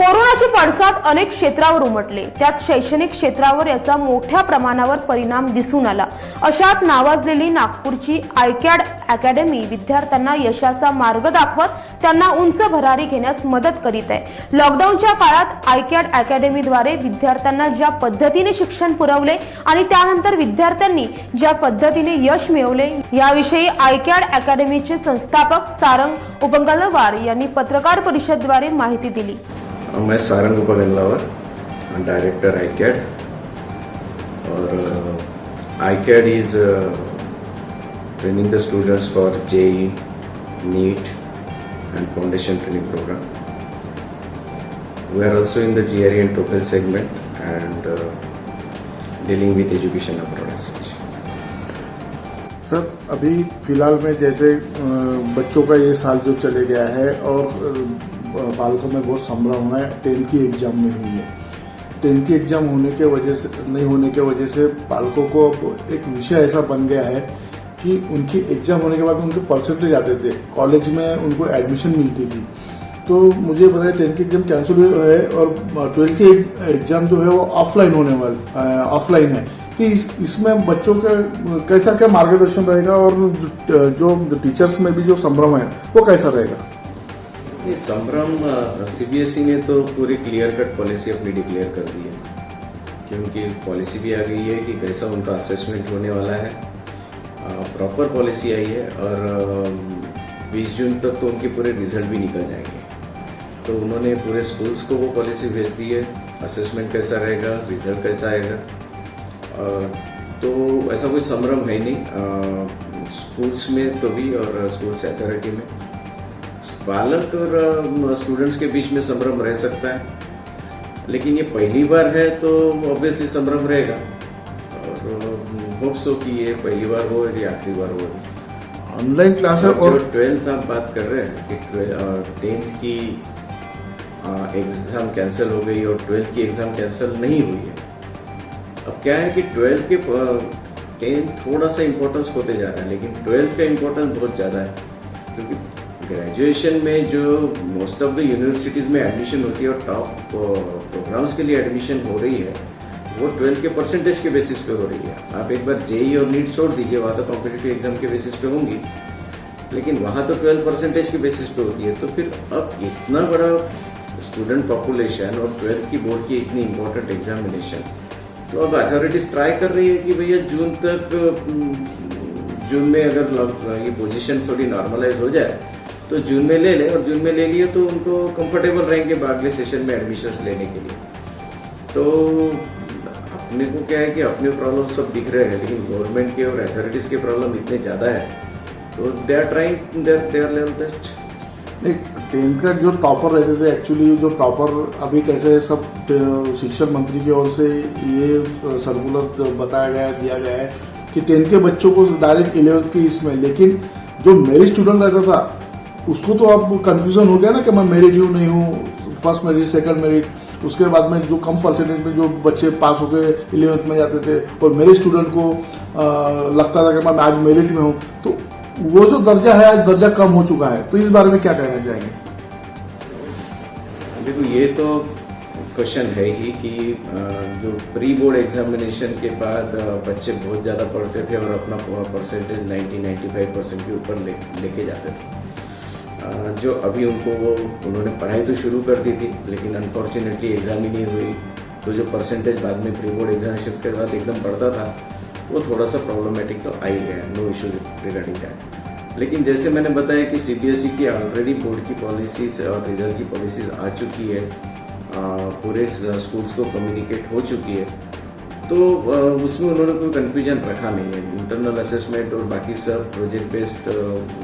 कोरोनाचे पडसाद अनेक क्षेत्रावर उमटले, त्यात शैक्षणिक क्षेत्रावर याचा मोठ्या प्रमाणावर परिणाम दिसून आला। अशात नावाजलेली नागपूरची आयकॅड अकॅडमी विद्यार्थ्यांना यशाचा मार्ग दाखवत त्यांना उंच भरारी घेण्यास मदत करीत आहे। लॉकडाऊनच्या काळात आयकॅड अकॅडमीद्वारे विद्यार्थ्यांना ज्या पद्धतीने शिक्षण पुरवले आणि त्यानंतर विद्यार्थ्यांनी ज्या पद्धतीने यश मिळवले, याविषयी आयकॅड अकॅडमीचे संस्थापक सारंग उपगल्लावर यांनी पत्रकार परिषदेद्वारे माहिती दिली। मैं सारंग उपगल्लावर, डायरेक्टर आईकैड, और iCAD is training the students for JEE, NEET and foundation training program. We are also in the GRE and TOEFL segment and dealing with education abroad as such. Sir, अभी फिलहाल में जैसे बच्चों का ये साल जो चले गया है और बालकों में बहुत संभ्रम है, 10th की एग्ज़ाम नहीं हुई है। 10th की एग्ज़ाम होने के वजह से नहीं होने के वजह से बालकों को अब एक विषय ऐसा बन गया है कि उनकी एग्ज़ाम होने के बाद उनके परसेंटेज आते थे, कॉलेज में उनको एडमिशन मिलती थी। तो मुझे बताया 10th की एग्ज़ाम कैंसिल हुई है और 12th की एग्ज़ाम जो है वो ऑफलाइन होने वाली ऑफलाइन है। तो इसमें बच्चों का कैसा क्या मार्गदर्शन रहेगा और जो टीचर्स में भी जो संभ्रम है वो कैसा रहेगा? ये संभ्रम सीबीएसई ने तो पूरी क्लियर कट पॉलिसी अपनी डिक्लेयर कर दी है, क्योंकि पॉलिसी भी आ गई है कि कैसा उनका असेसमेंट होने वाला है। प्रॉपर पॉलिसी आई है और 20 जून तक तो उनके पूरे रिजल्ट भी निकल जाएंगे। तो उन्होंने पूरे स्कूल्स को वो पॉलिसी भेज दी है, असेसमेंट कैसा रहेगा, रिजल्ट कैसा आएगा। तो ऐसा कोई संभ्रम है नहीं स्कूल्स में तो भी, और स्कूल्स अथॉरिटी में बालक और स्टूडेंट्स के बीच में संभ्रम रह सकता है, लेकिन ये पहली बार है तो ऑब्वियसली संभ्रम रहेगा। और होप सो कि ये पहली बार हो या आखिरी बार हो। ऑनलाइन क्लास है और 12th आप बात कर रहे हैं कि 10th की एग्जाम कैंसिल हो गई और 12th की एग्जाम कैंसिल नहीं हुई है। अब क्या है कि 12th के 10th थोड़ा सा इम्पोर्टेंस होते जा रहा है, लेकिन 12th का इम्पोर्टेंस बहुत ज़्यादा है, क्योंकि ग्रेजुएशन में जो मोस्ट ऑफ द यूनिवर्सिटीज़ में एडमिशन होती है और टॉप प्रोग्राम्स के लिए एडमिशन हो रही है, वो 12th के परसेंटेज के बेसिस पे हो रही है। आप एक बार जेई और नीट छोड़ दीजिए, वहाँ तो कॉम्पिटिटिव एग्जाम के बेसिस पे होंगी, लेकिन वहाँ तो 12 परसेंटेज के बेसिस पे होती है। तो फिर अब इतना बड़ा स्टूडेंट पॉपुलेशन और 12th की बोर्ड की इतनी इंपॉर्टेंट एग्जामिनेशन, तो अब अथॉरिटीज ट्राई कर रही है कि भैया जून में अगर ये पोजीशन थोड़ी नॉर्मलाइज हो जाए तो जून में ले ले, और जून में ले लिए तो उनको कंफर्टेबल रहेंगे अगले सेशन में एडमिशन्स लेने के लिए। तो अपने को क्या है कि अपने प्रॉब्लम सब दिख रहे हैं, लेकिन गवर्नमेंट के और अथॉरिटीज के प्रॉब्लम इतने ज़्यादा है, तो they are trying their level best. नहीं, 10th का जो टॉपर रहते थे, एक्चुअली जो टॉपर अभी कैसे सब शिक्षा मंत्री की ओर से ये सर्कुलर बताया गया दिया गया है कि 10th के बच्चों को डायरेक्ट 11th की इसमें, लेकिन जो मेरिट स्टूडेंट रहता था उसको तो अब कंफ्यूजन हो गया ना कि मैं मेरिट हूँ नहीं हूँ, फर्स्ट मेरिट सेकंड मेरिट। उसके बाद में जो कम परसेंटेज में जो बच्चे पास होकर 11th में जाते थे और मेरे स्टूडेंट को लगता था कि मैं आज मेरिट में हूँ, तो वो जो दर्जा है आज दर्जा कम हो चुका है। तो इस बारे में क्या कहना चाहेंगे? देखो, ये तो क्वेश्चन है ही कि जो प्री बोर्ड एग्जामिनेशन के बाद बच्चे बहुत ज़्यादा पढ़ते थे और अपना परसेंटेज 90-95% के ऊपर लेके जाते थे। जो अभी उन्होंने पढ़ाई तो शुरू कर दी थी, लेकिन अनफॉर्चुनेटली एग्जाम ही नहीं हुई, तो जो परसेंटेज बाद में प्री बोर्ड एग्जामिनेशन के बाद एकदम बढ़ता था, वो थोड़ा सा प्रॉब्लमेटिक तो आ ही गया। No issue regarding that. लेकिन जैसे मैंने बताया कि सीबीएसई की ऑलरेडी बोर्ड की पॉलिसीज और रिजल्ट की पॉलिसीज आ चुकी है, पूरे स्कूल्स को कम्युनिकेट हो चुकी है, तो उसमें उन्होंने कोई कन्फ्यूजन रखा नहीं है। इंटरनल असेसमेंट और बाकी सब प्रोजेक्ट बेस्ड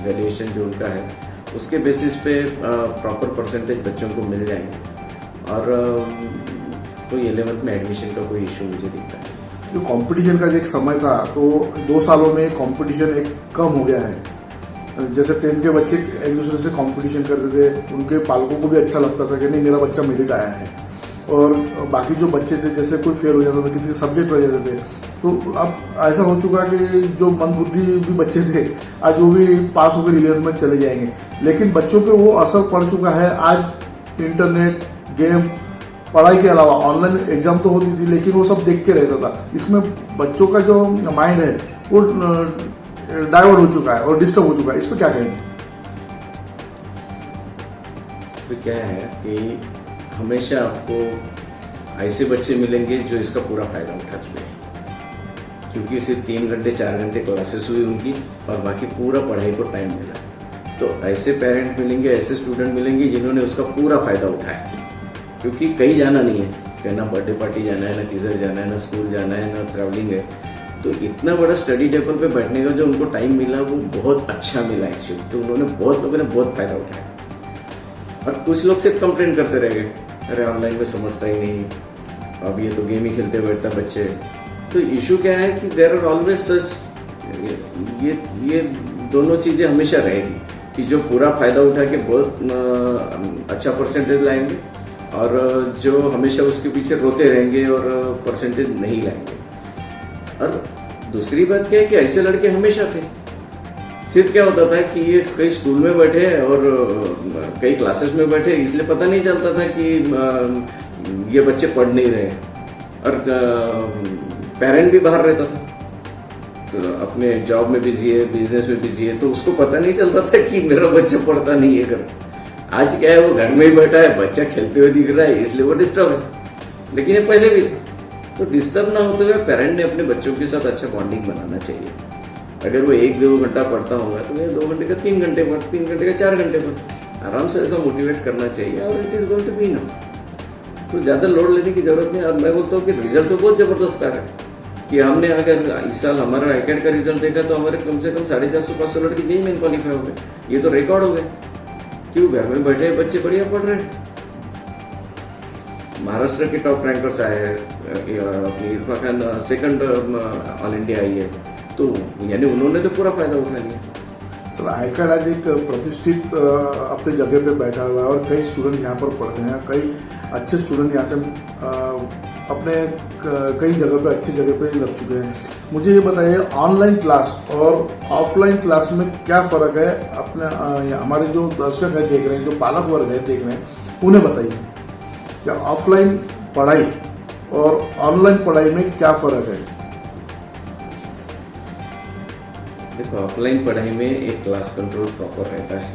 वैल्यूएशन जो उनका है, उसके बेसिस पे प्रॉपर परसेंटेज बच्चों को मिल जाएंगे और कोई 11th में एडमिशन का कोई इशू मुझे दिखता है। जो कंपटीशन का एक समय था, तो 2 सालों में कंपटीशन एक कम हो गया है। जैसे 10th के बच्चे एक दूसरे से कंपटीशन करते थे, उनके पालकों को भी अच्छा लगता था कि नहीं मेरा बच्चा मेरिट आया है, और बाकी जो बच्चे थे जैसे कोई फेल हो जाता था, किसी सब्जेक्ट रह जाते थे, तो अब ऐसा हो चुका कि जो मंदबुद्धि भी बच्चे थे आज वो भी पास होकर 11th में चले जाएंगे। लेकिन बच्चों पे वो असर पड़ चुका है। आज इंटरनेट, गेम, पढ़ाई के अलावा ऑनलाइन एग्जाम तो होती थी लेकिन वो सब देख के रहता था। इसमें बच्चों का जो माइंड है वो डाइवर्ट हो चुका है और डिस्टर्ब हो चुका है। इस पर क्या कहेंगे? तो क्या है कि हमेशा आपको ऐसे बच्चे मिलेंगे जो इसका पूरा फायदा उठा चुके हैं, क्योंकि सिर्फ 3 घंटे 4 घंटे क्लासेस हुई उनकी और बाकी पूरा पढ़ाई को टाइम मिला। तो ऐसे पेरेंट मिलेंगे, ऐसे स्टूडेंट मिलेंगे जिन्होंने उसका पूरा फायदा उठाया, क्योंकि कहीं जाना नहीं है, क्या ना बर्थडे पार्टी जाना है, ना किधर जाना है, ना स्कूल जाना है, ना ट्रैवलिंग है। तो इतना बड़ा स्टडी टेबल पे बैठने का जो उनको टाइम मिला वो बहुत अच्छा मिला एक्चुअली। तो उन्होंने बहुत लोगों ने बहुत फायदा उठाया। और कुछ लोग सिर्फ कंप्लेंट करते रह गए, अरे ऑनलाइन में समझता ही नहीं, अब ये तो गेम ही खेलते बैठता बच्चे। तो इशू क्या है कि देयर आर ऑलवेज सच, ये दोनों चीजें हमेशा रहेगी कि जो पूरा फायदा उठा के बहुत अच्छा परसेंटेज लाएंगे और जो हमेशा उसके पीछे रोते रहेंगे और परसेंटेज नहीं लाएंगे। और दूसरी बात क्या है कि ऐसे लड़के हमेशा थे। सिर्फ क्या होता था कि ये कई स्कूल में बैठे और कई क्लासेस में बैठे, इसलिए पता नहीं चलता था कि ये बच्चे पढ़ नहीं रहे। और पेरेंट भी बाहर रहता था, तो अपने जॉब में बिजी है, बिजनेस में बिजी है, तो उसको पता नहीं चलता था कि मेरा बच्चा पढ़ता नहीं है घर। आज क्या है, वो घर में ही बैठा है, बच्चा खेलते हुए दिख रहा है, इसलिए वो डिस्टर्ब है। लेकिन ये पहले भी था। तो डिस्टर्ब ना होते हुए पेरेंट ने अपने बच्चों के साथ अच्छा बॉन्डिंग बनाना चाहिए। अगर वो 1-2 घंटा पढ़ता होगा तो ये 2 घंटे का 3 घंटे पढ़, 3 घंटे का 4 घंटे पढ़, आराम से ऐसा मोटिवेट करना चाहिए। और it is going to be now. तो ज्यादा लोड लेने की जरूरत नहीं। और मैं बोलता हूँ कि रिजल्ट तो बहुत जबरदस्त आ रहा है कि हमने अगर इस साल हमारा आईकैट का रिजल्ट देखा तो हमारे कम से कम 450-500 लड़के जेईई मेन क्वालिफाई हो गए। ये तो रिकॉर्ड हो गए। क्यों? घर में बैठे बच्चे बढ़िया पढ़ रहे हैं। महाराष्ट्र के टॉप रैंकर्स आए, अपनी Irfa Khan 2nd all India I है, तो यानी उन्होंने तो पूरा फायदा उठा लिया। सर, आईकैट आज एक प्रतिष्ठित अपने जगह पे बैठा हुआ है और कई स्टूडेंट यहाँ पर पढ़ते हैं। कई अच्छे स्टूडेंट यहाँ से अपने कई जगह पे अच्छी जगह पे लग चुके हैं। मुझे ये बताइए, ऑनलाइन क्लास और ऑफलाइन क्लास में क्या फ़र्क है? अपने हमारे जो दर्शक है देख रहे हैं, जो पालक वर्ग है देख रहे हैं, उन्हें बताइए क्या ऑफलाइन पढ़ाई और ऑनलाइन पढ़ाई में क्या फ़र्क है? देखो, ऑफलाइन पढ़ाई में एक क्लास कंट्रोल प्रॉपर रहता है,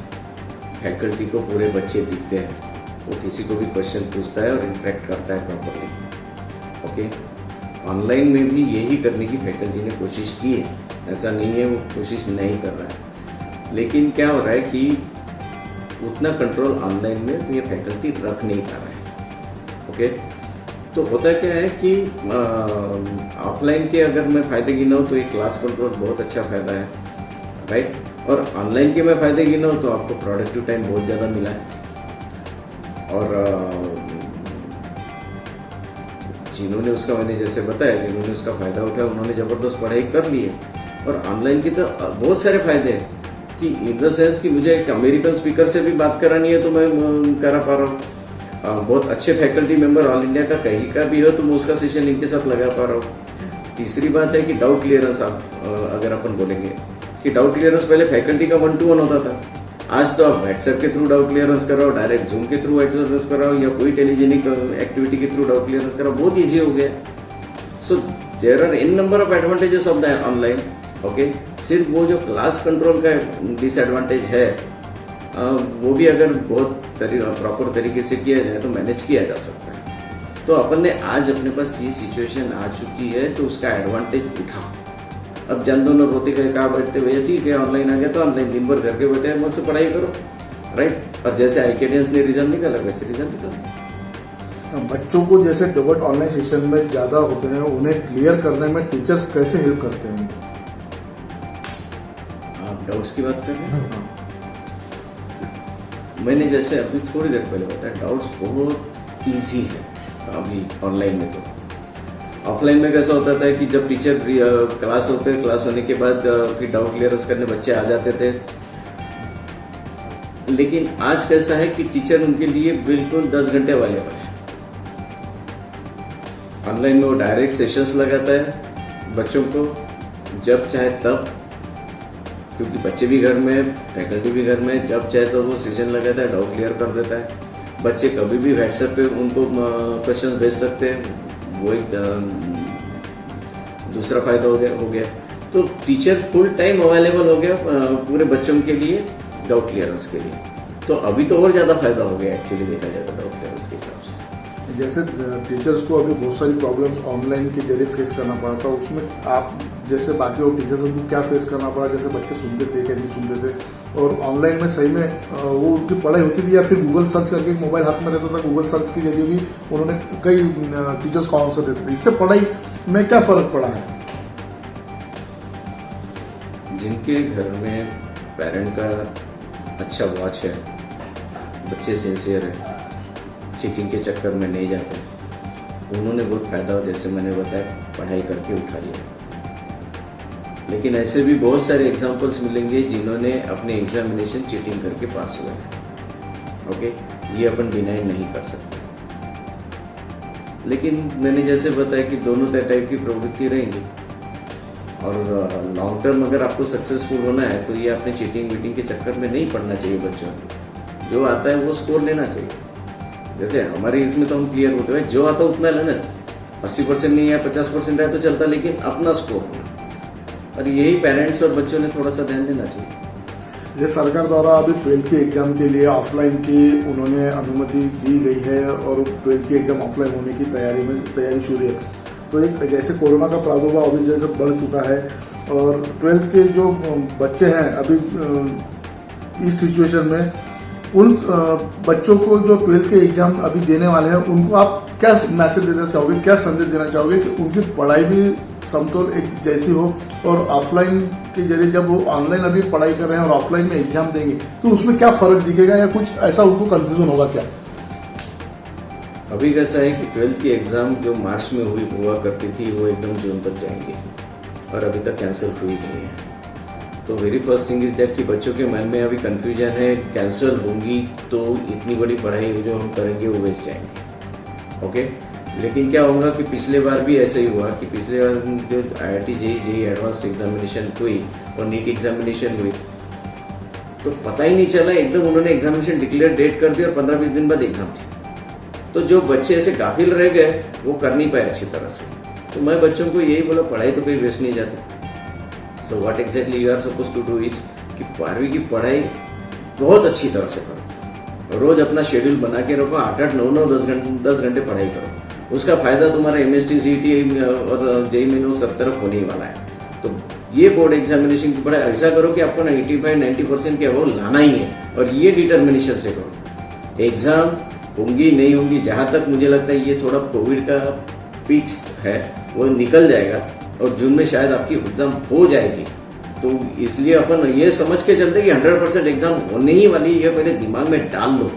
फैकल्टी को पूरे बच्चे दिखते हैं, वो किसी को भी क्वेश्चन पूछता है और इंटरेक्ट करता है प्रॉपरली। ओके, ऑनलाइन में भी यही करने की फैकल्टी ने कोशिश की है, ऐसा नहीं है वो कोशिश नहीं कर रहा है। लेकिन क्या हो रहा है कि उतना कंट्रोल ऑनलाइन में ये फैकल्टी रख नहीं पा रहा है। ओके, तो होता क्या है कि ऑफलाइन के अगर मैं फायदे गिनाऊँ तो एक क्लास कंट्रोल बहुत अच्छा फायदा है, राइट। और ऑनलाइन के मैं फायदे गिनाऊँ तो आपको प्रोडक्टिव टाइम बहुत ज़्यादा मिला है। और जिन्होंने उसका, मैंने जैसे बताया, जिन्होंने उसका फायदा उठाया उन्होंने ज़बरदस्त पढ़ाई कर ली है। और ऑनलाइन के तो बहुत सारे फायदे हैं कि इन द सेंस कि मुझे एक अमेरिकन स्पीकर से भी बात करानी है तो मैं करा पा रहा हूँ। बहुत अच्छे फैकल्टी मेंबर ऑल इंडिया का कहीं का भी हो तो मैं उसका सेशन इनके साथ लगा पा रहा हूँ। तीसरी बात है कि डाउट क्लियरेंस, अगर अपन बोलेंगे कि डाउट क्लियरेंस पहले फैकल्टी का 1-to-1 होता था, आज तो आप व्हाट्सएप के थ्रू डाउट क्लियरेंस कराओ, डायरेक्ट जूम के थ्रू क्लियरेंस कराओ या कोई टेलीजेनिक एक्टिविटी के थ्रू डाउट क्लियरेंस कराओ, बहुत ईजी हो गया। So there are in number of advantages of the online. Okay, सिर्फ वो जो क्लास कंट्रोल का डिसएडवांटेज है वो भी अगर बहुत प्रॉपर तरीके से किया जाए तो मैनेज किया जा सकता है। तो अपन ने आज अपने पास ये सिचुएशन आ चुकी है तो उसका एडवांटेज उठा। अब जन दोनों रोते गए, कहा बैठते भैया ठीक है ऑनलाइन आ गया तो ऑनलाइन दिन भर घर के बैठे हैं, मुझसे पढ़ाई करो, राइट। और जैसे आईकेडियंस ने रिजल्ट निकाला वैसे रिजल्ट निकाला। बच्चों को जैसे डाउट ऑनलाइन सेशन में ज़्यादा होते हैं, उन्हें क्लियर करने में टीचर्स कैसे हेल्प करते हैं? आप डाउट्स की बात कर रहे हैं? मैंने जैसे अभी थोड़ी देर पहले बताया, डाउट्स बहुत इजी है अभी ऑनलाइन में। तो ऑफलाइन में कैसा होता था कि जब टीचर क्लास होते, क्लास होने के बाद फिर डाउट क्लियरेंस करने बच्चे आ जाते थे। लेकिन आज कैसा है कि टीचर उनके लिए बिल्कुल 10 घंटे अवेलेबल है। ऑनलाइन में वो डायरेक्ट सेशंस लगाता है बच्चों को जब चाहे तब, क्योंकि बच्चे भी घर में, फैकल्टी भी घर में, जब चाहे तो वो सेशन लगाता है, डाउट क्लियर कर देता है। बच्चे कभी भी व्हाट्सएप पे उनको क्वेश्चन भेज सकते हैं, वो एक दूसरा फायदा हो गया। तो टीचर फुल टाइम अवेलेबल हो गया पूरे बच्चों के लिए डाउट क्लियरेंस के लिए। तो अभी तो और ज्यादा फायदा हो गया एक्चुअली देखा जाए तो डाउट क्लियरेंस के हिसाब से। जैसे टीचर्स को अभी बहुत सारी प्रॉब्लम्स ऑनलाइन के जरिए फेस करना पड़ा था, उसमें आप जैसे बाकी और टीचर्स को क्या फेस करना पड़ा, जैसे बच्चे सुनते थे क्या नहीं सुनते थे, और ऑनलाइन में सही में वो उनकी पढ़ाई होती थी या फिर गूगल सर्च करके मोबाइल हाथ में रहता था, गूगल सर्च के जरिए भी उन्होंने कई टीचर्स को आंसर देते थे। इससे पढ़ाई में क्या फर्क पड़ा है? जिनके घर में पेरेंट का अच्छा वॉच है, बच्चे सिंसियर है, चीटिंग के चक्कर में नहीं जाते, उन्होंने बहुत फायदा, जैसे मैंने बताया, पढ़ाई करके उठा लिया। लेकिन ऐसे भी बहुत सारे एग्जाम्पल्स मिलेंगे जिन्होंने अपने एग्जामिनेशन चीटिंग करके पास हुए हैं। ओके, ये अपन डिनाई नहीं कर सकते। लेकिन मैंने जैसे बताया कि दोनों टाइप की प्रवृत्ति रहेंगी, और लॉन्ग टर्म अगर आपको सक्सेसफुल होना है तो ये अपने चीटिंग वीटिंग के चक्कर में नहीं पड़ना चाहिए। बच्चों को जो आता है वो स्कोर लेना चाहिए। जैसे हमारे इसमें तो हम क्लियर होते हैं, जो आता उतना लेना, 80% नहीं है 50% है तो चलता, लेकिन अपना स्कोर। और यही पेरेंट्स और बच्चों ने थोड़ा सा ध्यान देना चाहिए। जैसे सरकार द्वारा अभी 12th के एग्जाम के लिए ऑफलाइन की उन्होंने अनुमति दी गई है और 12th के एग्जाम ऑफलाइन होने की तैयारी शुरू है। तो एक जैसे कोरोना का प्रादुर्भाव अभी जैसे बढ़ चुका है और 12th के जो बच्चे हैं अभी इस सिचुएशन में, उन बच्चों को जो 12th के एग्जाम अभी देने वाले हैं उनको आप क्या मैसेज देना चाहोगे, क्या संदेश देना चाहोगे कि उनकी पढ़ाई भी समतोल एक जैसी हो, और ऑफलाइन के जरिए जब वो ऑनलाइन अभी पढ़ाई कर रहे हैं और ऑफलाइन में एग्जाम देंगे तो उसमें क्या फर्क दिखेगा या कुछ ऐसा उनको कंफ्यूजन होगा क्या? अभी कैसा है कि 12th की एग्जाम जो मार्च में हुआ करती थी वो एकदम जून तक जाएंगे और अभी तक कैंसिल हुई नहीं है। तो very first thing is that कि बच्चों के मन में अभी कंफ्यूजन है, कैंसिल होंगी तो इतनी बड़ी पढ़ाई जो हम करेंगे वो वेस्ट जाएंगे। ओके, लेकिन क्या होगा कि पिछले बार भी ऐसा ही हुआ कि पिछले बार जो IIT JEE एडवांस एग्जामिनेशन हुई और नीट एग्जामिनेशन हुई तो पता ही नहीं चला, एकदम उन्होंने एग्जामिनेशन डिक्लेयर डेट कर दी और 15-20 दिन बाद एग्जाम थी। तो जो बच्चे ऐसे गाफिल रह गए वो कर नहीं पाए अच्छी तरह से। तो मैं बच्चों को यही बोला, पढ़ाई तो कोई वेस्ट नहीं जाती। So what exactly you are suppose to do is कि 12वीं की पढ़ाई बहुत अच्छी तरह से करो, रोज अपना शेड्यूल बना के रखो, 8-8, 9-9, 10 घंटे पढ़ाई करो। उसका फायदा तुम्हारा MST CET और JEE मेन सब तरफ होने ही वाला है। तो ये बोर्ड एग्जामिनेशन की पढ़ाई ऐसा करो कि आपको 85-90% के अबव लाना ही है, और ये डिटर्मिनेशन से करो। एग्जाम होंगी नहीं होंगी, जहां तक मुझे लगता है ये थोड़ा कोविड का पीक्स है वो निकल जाएगा और जून में शायद आपकी एग्जाम हो जाएगी। तो इसलिए अपन ये समझ के चलते कि 100% एग्जाम होने ही वाली, ये पहले दिमाग में डाल लो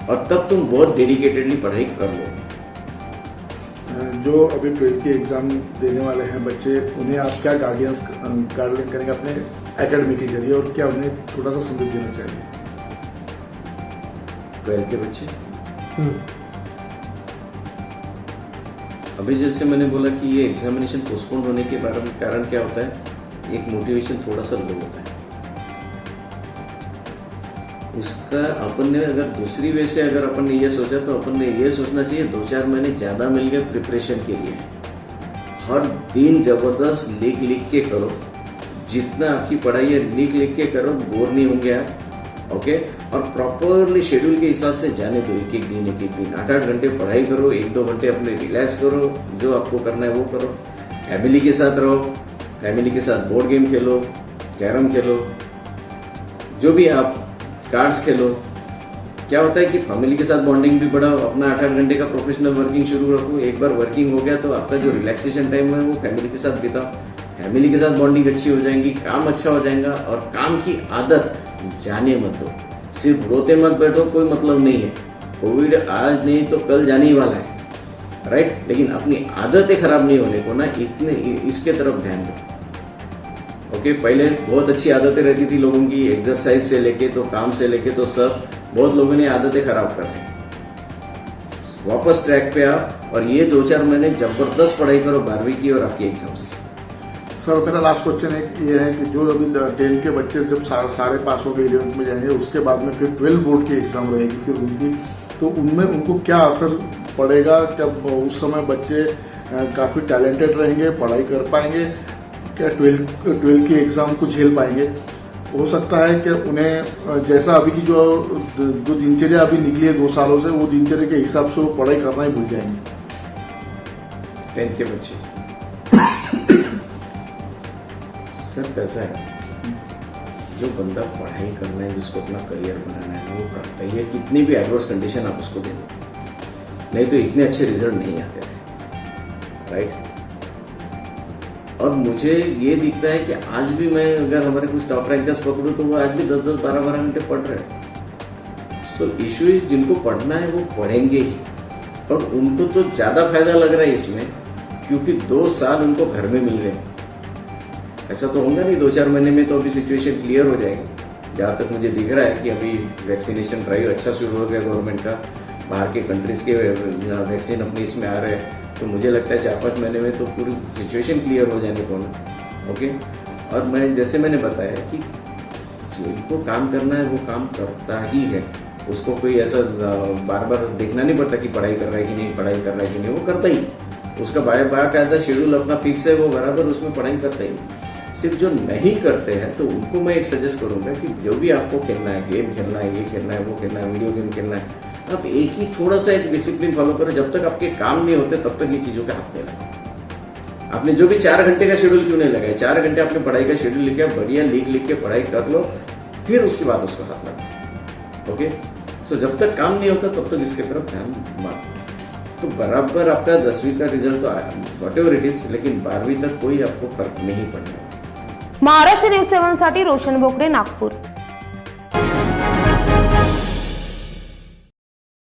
और तब तुम बहुत डेडिकेटेडली पढ़ाई कर लो। जो अभी 12th के एग्जाम देने वाले हैं बच्चे, उन्हें आप क्या गाइडेंस करेंगे अपने एकेडमी के जरिए, और क्या उन्हें छोटा सा संदेश देना चाहिए? 12th के बच्चे अभी जैसे मैंने बोला कि ये एग्जामिनेशन पोस्टपोन होने के कारण क्या होता है, एक मोटिवेशन थोड़ा सा लो होता है। उसका अपन ने अगर दूसरी वे से अगर अपन ने ये सोचा तो अपन ने ये सोचना चाहिए 2-4 महीने ज्यादा मिल गए प्रिपरेशन के लिए। हर दिन जबरदस्त लिख के करो, जितना आपकी पढ़ाई है लिख के करो, बोर नहीं होंगे आप। ओके, और प्रॉपरली शेड्यूल के हिसाब से जाने दो, एक दिन 8-8 घंटे पढ़ाई करो, 1-2 घंटे अपने रिलैक्स करो, जो आपको करना है वो करो। फैमिली के साथ रहो, फैमिली के साथ बोर्ड गेम खेलो, कैरम खेलो, जो भी आप कार्ड्स खेलो। क्या होता है कि फैमिली के साथ बॉन्डिंग भी बढ़ाओ, अपना 8-8 घंटे का प्रोफेशनल वर्किंग शुरू रखो। एक बार वर्किंग हो गया तो आपका जो रिलैक्सेशन टाइम है वो फैमिली के साथ बिताओ। फैमिली के साथ बॉन्डिंग अच्छी हो जाएगी, काम अच्छा हो जाएगा, और काम की आदत जाने मत दो। सिर्फ रोते मत बैठो, कोई मतलब नहीं है। कोविड आज नहीं तो कल जाने ही वाला है, राइट? लेकिन अपनी आदतें खराब नहीं होने को ना, इतने इसके तरफ ध्यान दो। ओके, पहले बहुत अच्छी आदतें रहती थी लोगों की, एक्सरसाइज से लेके तो काम से लेके तो सब, बहुत लोगों ने आदतें खराब कर दी। वापस ट्रैक पे आओ और ये 2-4 महीने जबरदस्त पढ़ाई करो 12वीं की और आपकी एग्जाम्स की। सर, मेरा लास्ट क्वेश्चन ये है कि जो अभी 10 के बच्चे जब सारे पास हो गए 11th में जाएंगे, उसके बाद में फिर 12 बोर्ड की एग्जाम रहेगी, फिर उनकी तो उनमें उनको क्या असर पड़ेगा? क्या उस समय बच्चे काफ़ी टैलेंटेड रहेंगे, पढ़ाई कर पाएंगे? क्या 12 की एग्ज़ाम को झेल पाएंगे? हो सकता है कि उन्हें जैसा अभी की जो दिनचर्या अभी निकली है 2 सालों से, वो दिनचर्या के हिसाब से वो पढ़ाई करना ही भूल जाएंगे। 10th के बच्चे सर कैसा है, जो बंदा पढ़ाई करना है, जिसको अपना करियर बनाना है, वो करता है। ये कितनी भी एडवर्स कंडीशन आप उसको दे दो, नहीं तो इतने अच्छे रिजल्ट नहीं आते थे, राइट। और मुझे ये दिखता है कि आज भी मैं अगर हमारे कुछ टॉप रैंकर्स पकड़ूं तो वो आज भी 10-10, 12-12 घंटे पढ़ रहे हैं। सो इशू इज, जिनको पढ़ना है वो पढ़ेंगे ही, और उनको तो ज्यादा फायदा लग रहा है इसमें, क्योंकि 2 साल उनको घर में मिल गए। ऐसा तो होगा नहीं 2-4 महीने में तो अभी सिचुएशन क्लियर हो जाएगी। जहाँ तक मुझे दिख रहा है कि अभी वैक्सीनेशन ड्राइव अच्छा शुरू हो गया गवर्नमेंट का, बाहर के कंट्रीज के वैक्सीन अपने इसमें आ रहे हैं, तो मुझे लगता है 4-5 महीने में तो पूरी सिचुएशन क्लियर हो जाने को ना। ओके, और मैं जैसे मैंने बताया कि जिनको काम करना है वो काम करता ही है, उसको कोई ऐसा बार बार देखना नहीं पड़ता कि पढ़ाई कर रहा है कि नहीं, पढ़ाई कर रहा है कि नहीं, वो करता ही। उसका बाकायदा शेड्यूल अपना फिक्स है, वो बराबर उसमें पढ़ाई करता ही। सिर्फ जो नहीं करते हैं तो उनको मैं एक सजेस्ट करूंगा कि जो भी आपको खेलना है, गेम खेलना है, ये खेलना है, वो खेलना है, वीडियो गेम खेलना है, आप एक ही थोड़ा सा एक डिसिप्लिन फॉलो करो। जब तक आपके काम नहीं होते तब तक ये चीजों के हाथ नहीं लगे। आपने जो भी 4 घंटे का शेड्यूल क्यों नहीं लगाया, 4 घंटे आपने पढ़ाई का शेड्यूल लिखा, बढ़िया लिख के पढ़ाई कर लो, फिर उसके बाद उसको हाथ लगाओ। ओके, सो जब तक काम नहीं होता तब तक इसके तरफ ध्यान मत। तो बराबर आपका 10वीं का रिजल्ट तो आया, वॉट एवर इट इज, लेकिन 12वीं तक कोई आपको फर्क नहीं पड़ना। महाराष्ट्र न्यूज 7 साठी रोशन बोकडे, नागपूर।